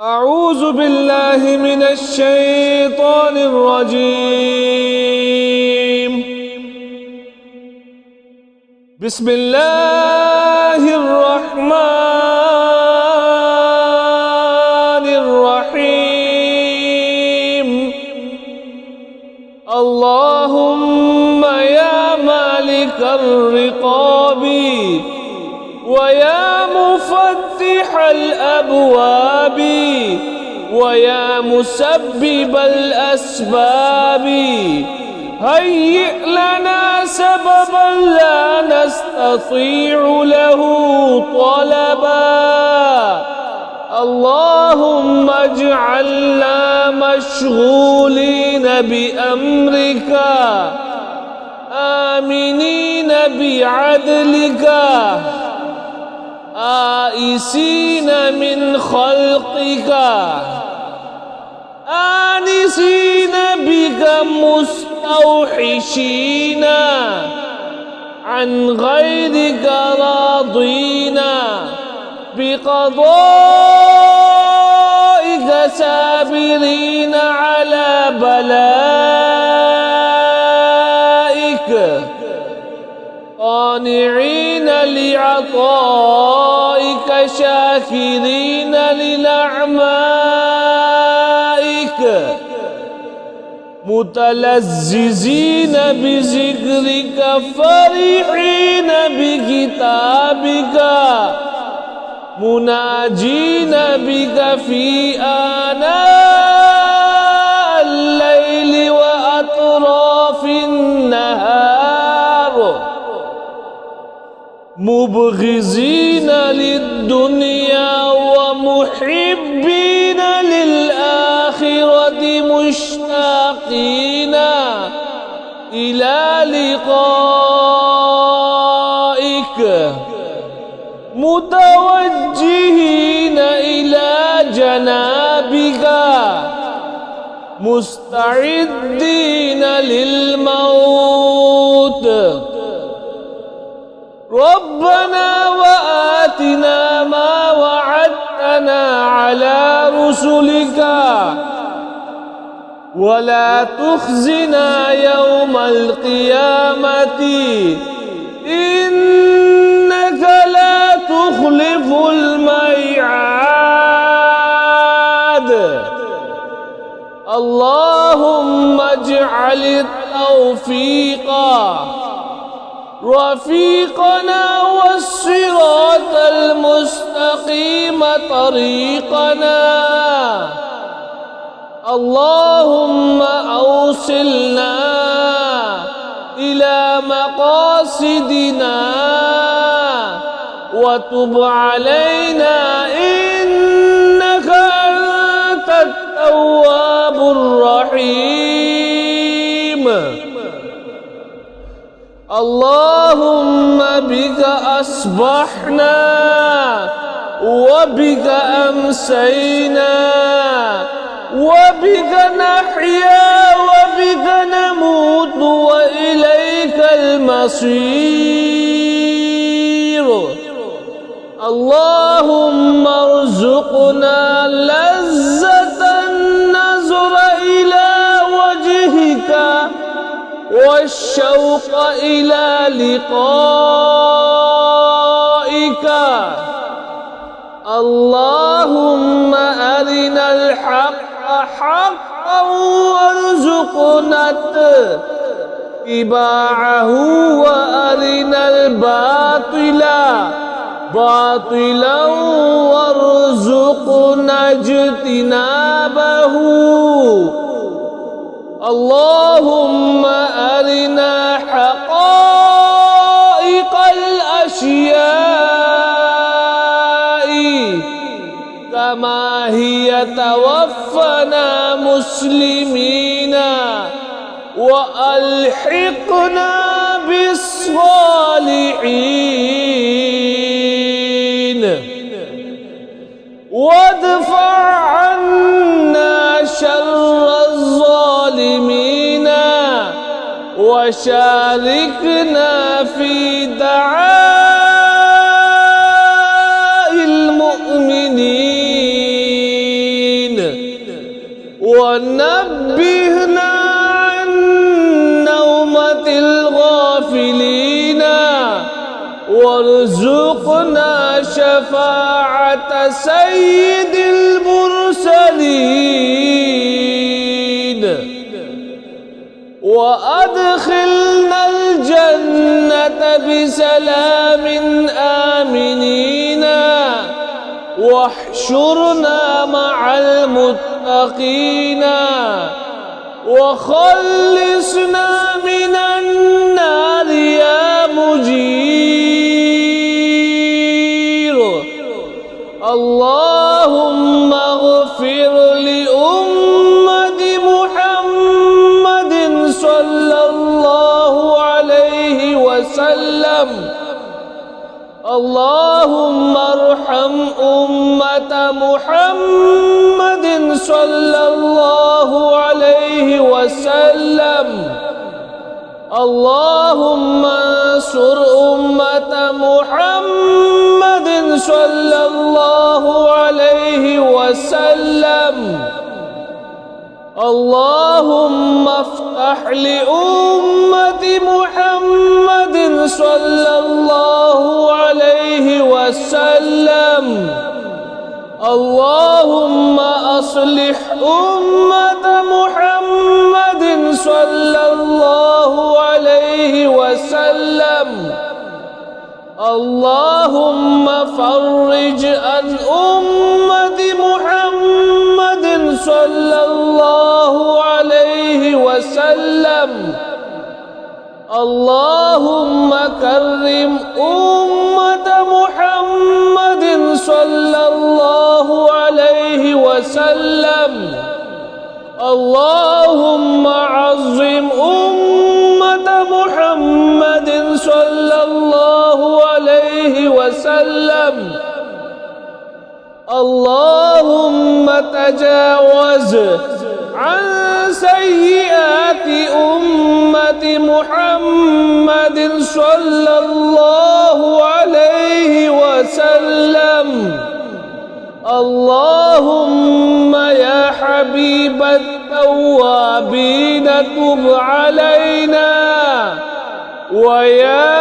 أعوذ بالله من الشيطان الرجيم. بسم الله الرحمن الرحيم. اللهم يا مالك الرقاب ويا مفتح الأبواب ويا مسبب الأسباب هيئ لنا سببا لا نستطيع له طلبا. اللهم اجعلنا مشغولين بأمرك آمنين بعدلك آئسين من خلقك آنسين بك مستوحشين عن غيرك راضين بقضائك سابرين على بلائك قانعين لعطائك شاكرين لنعمائك متلذذين بذكرك فرحين بكتابك مناجين بك في آناء الليل وأطراف النهار مبغضين للدنيا ومحبين للآخرة مشتاقين إلى لقائك متوجهين إلى جنابك مستعدين للموت. ربنا وآتنا ما وعدتنا على رسلك ولا تخزنا يوم القيامة إنك لا تخلف الميعاد. اللهم اجعل التوفيق رفيقنا والصراط المستقيم طريقنا. اللهم أوصلنا إلى مقاصدنا وتب علينا إنك أنت التواب الرحيم. اللهم بك أصبحنا وبك أمسينا وبك نحيا وبك نموت وإليك المصير. اللهم ارزقنا لذة النظر إلى وجهك والشوق إلى لقائك. اللهم أرنا الحق حقا وارزقنا اتباعه وأرنا الباطل باطلا وارزقنا اجتنابه. اللهم أرنا حقائق الأشياء كما هي توفنا مسلمين وألحقنا بالصالحين وادفع عنا شر الظالمين وشاركنا في دعاء المؤمنين ونبهنا عن نومة الغافلين وارزقنا شفاعة سيد المرسلين وأدخلنا الجنة بسلام آمنين واحشرنا مع المتقين وخلصنا من النار يا مجير. اللهم اغفر لأمة محمد صلى الله عليه وسلم. اللهم ارحم أمة محمد صلى الله عليه وسلم. اللهم انصر أمة محمد صلى الله عليه وسلم. اللهم افتح لأمة محمد صلى الله عليه وسلم. اللهم أصلح أمة محمد صلى الله عليه وسلم. اللهم فرج عن أمة محمد صلى الله عليه وسلم. اللهم كرم أمة محمد صلى الله عليه وسلم. اللهم عظم أمة محمد صلى الله عليه وسلم. اللهم تجاوز عن سيئات أمة محمد صلى الله عليه وسلم. اللهم يا حبيب التوابين تب علينا ويا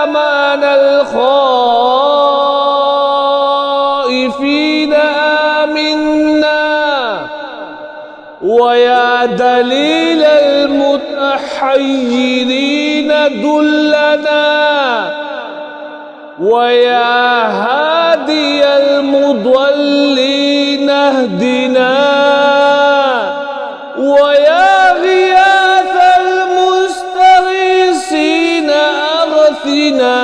أمان الخائفين آمنا ويا دليل المتحيرين دلنا ويا هادي المضلين اهدنا ويا غياث المستغيثين أغثنا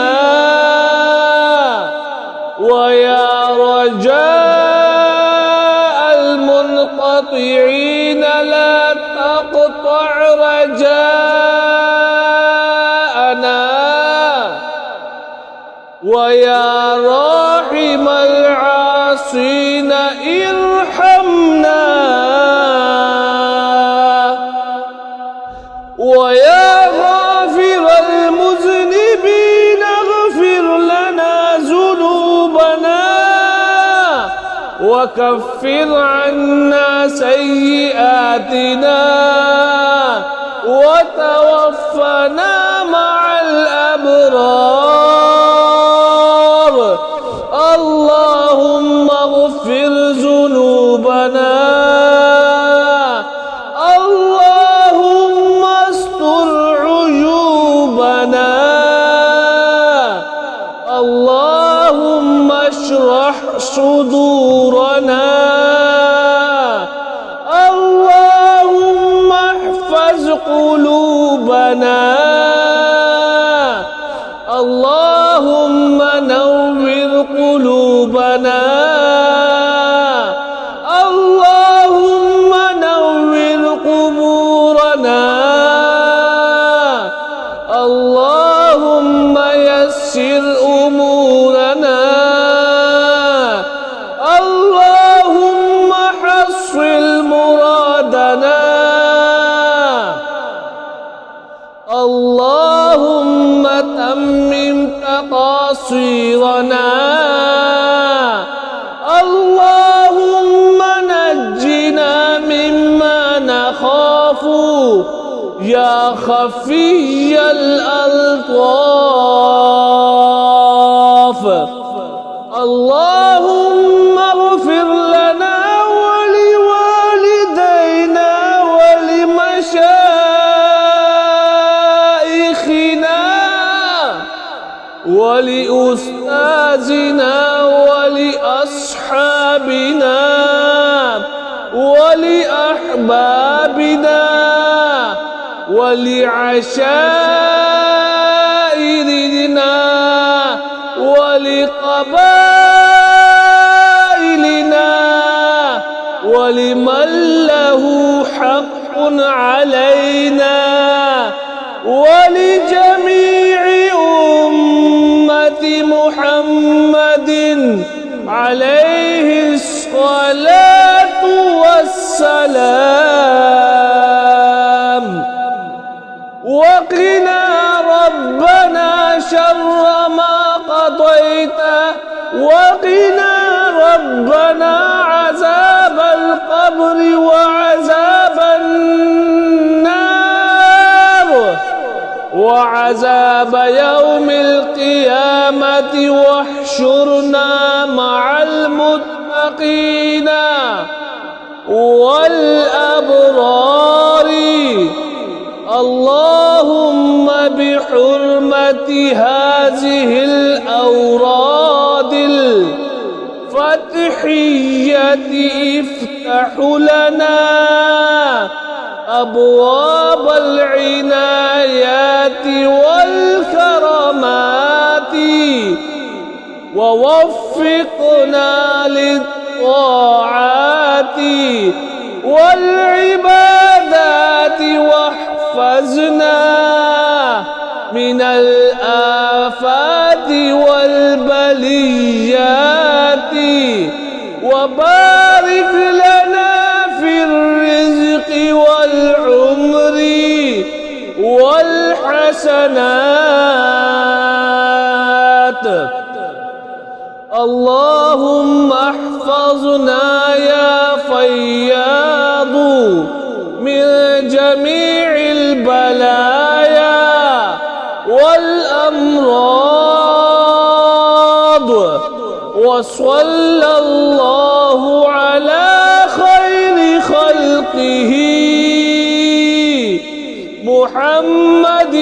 ويا رجاء المنقطعين لا تقطع رجاءنا ويا راحم العاصين ارحمنا ويا غافر المذنبين اغفر لنا ذنوبنا وكفر عنا سيئاتنا وتوفنا مع الأبرار. اللهم اغفر ذنوبنا. اللهم استر عيوبنا. اللهم اشرح صدورنا. اللهم احفظ قلوبنا. اللهم نور قلوبنا. اللهم نور قبورنا. اللهم يسر أمورنا. اللهم حصل مرادنا. اللهم تمم تقاصيرنا. خفي الألطاف. اللهم اغفر لنا ولوالدينا ولمشايخنا ولأستاذنا ولأصحابنا ولأحبابنا ولعشائرنا ولقبائلنا ولمن له حق علينا ولجميع أمة محمد عليه الصلاة والسلام. وقنا ربنا شر ما قضيت، وقنا ربنا عذاب القبر وعذاب النار وعذاب يوم القيامة، واحشرنا مع المتقين والأبرار. اللهم بحرمة هذه الأوراد الفتحية افتح لنا أبواب العنايات والكرامات، ووفقنا للطاعات والعبادات، واحفظنا من الآفات والبليات، وبارك لنا في الرزق والعمر والحسنات. اللهم احفظنا يا فياض من جميع البلايا والأمراض. وصلى الله على خير خلقه محمد